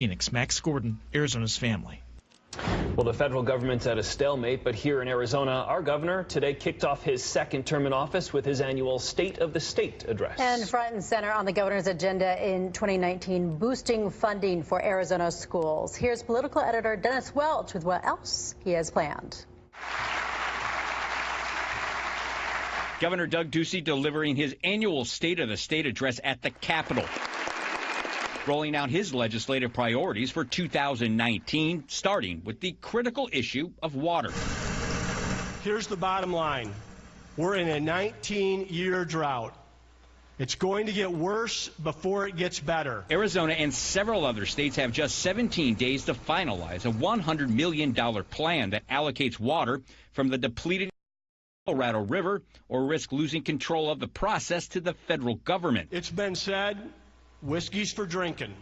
Phoenix, Max Gordon, Arizona's Family. Well, the federal government's at a stalemate, but here in Arizona, our governor today kicked off his second term in office with his annual State of the State address. And front and center on the governor's agenda in 2019, boosting funding for Arizona schools. Here's political editor Dennis Welch with what else he has planned. Governor Doug Ducey delivering his annual State of the State address at the Capitol, rolling out his legislative priorities for 2019, starting with the critical issue of water. Here's the bottom line. We're in a 19-year drought. It's going to get worse before it gets better. Arizona and several other states have just 17 days to finalize a $100 million plan that allocates water from the depleted Colorado River or risk losing control of the process to the federal government. It's been said, whiskey's for drinking,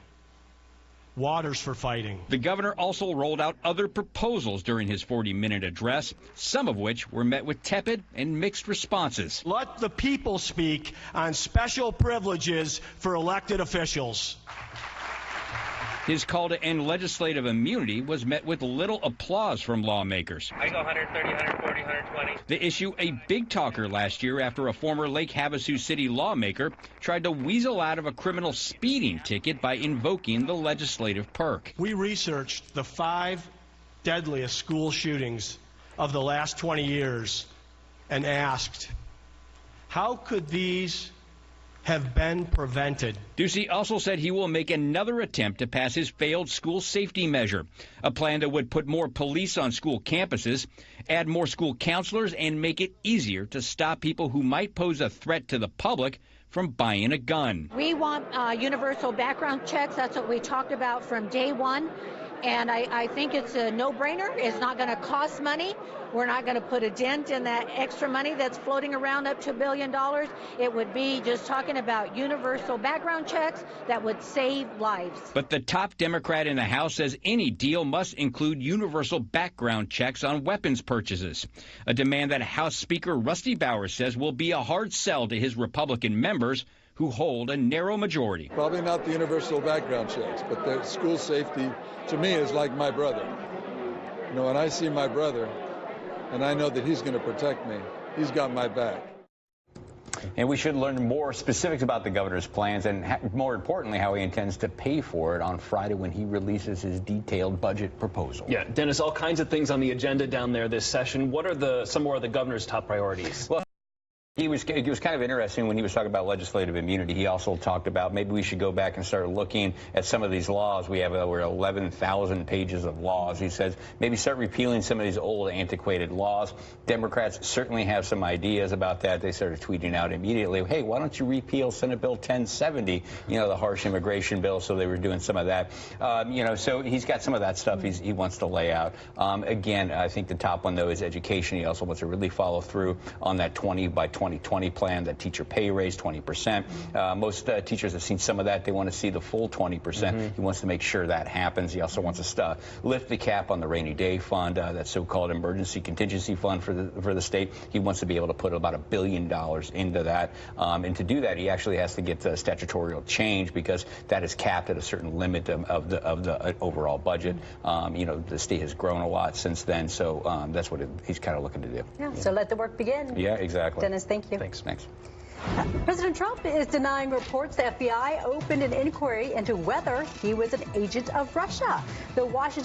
water's for fighting. The governor also rolled out other proposals during his 40-minute address, some of which were met with tepid and mixed responses. Let the people speak on special privileges for elected officials. His call to end legislative immunity was met with little applause from lawmakers. I go 130, 140, 120. The issue a big talker last year after a former Lake Havasu City lawmaker tried to weasel out of a criminal speeding ticket by invoking the legislative perk. We researched the 5 deadliest school shootings of the last 20 years and asked, how could these have been prevented? Ducey also said he will make another attempt to pass his failed school safety measure, a plan that would put more police on school campuses, add more school counselors, and make it easier to stop people who might pose a threat to the public from buying a gun. We want universal background checks. That's what we talked about from day one. And I think it's a no-brainer. It's not going to cost money. We're not going to put a dent in that extra money that's floating around up to $1 billion. It would be just talking about universal background checks that would save lives. But the top Democrat in the House says any deal must include universal background checks on weapons purchases, a demand that House Speaker Rusty Bowers says will be a hard sell to his Republican members who hold a narrow majority. Probably not the universal background checks, but the school safety, to me, is like my brother. You know, when I see my brother, and I know that he's going to protect me, he's got my back. And we should learn more specifics about the governor's plans and, more importantly, how he intends to pay for it on Friday when he releases his detailed budget proposal. Yeah, Dennis, all kinds of things on the agenda down there this session. What are some more of the governor's top priorities? Well, it was kind of interesting when he was talking about legislative immunity. He also talked about maybe we should go back and start looking at some of these laws. We have over 11,000 pages of laws. He says maybe start repealing some of these old, antiquated laws. Democrats certainly have some ideas about that. They started tweeting out immediately, hey, why don't you repeal Senate Bill 1070, you know, the harsh immigration bill? So they were doing some of that. You know, so he's got some of that stuff he wants to lay out. Again, I think the top one, though, is education. He also wants to really follow through on that 20 by 2020 plan, that teacher pay raise 20%. Most teachers have seen some of that. They want to see the full 20%. He wants to make sure that happens. He also wants to lift the cap on the rainy day fund, that so-called emergency contingency fund for the state. He wants to be able to put about $1 billion into that. And to do that, he actually has to get the statutory change because that is capped at a certain limit of the overall budget. You know, the state has grown a lot since then, so that's what he's kind of looking to do. Yeah, so let the work begin. Yeah, exactly. Dennis, thank you. Thanks. President Trump is denying reports the FBI opened an inquiry into whether he was an agent of Russia. The Washington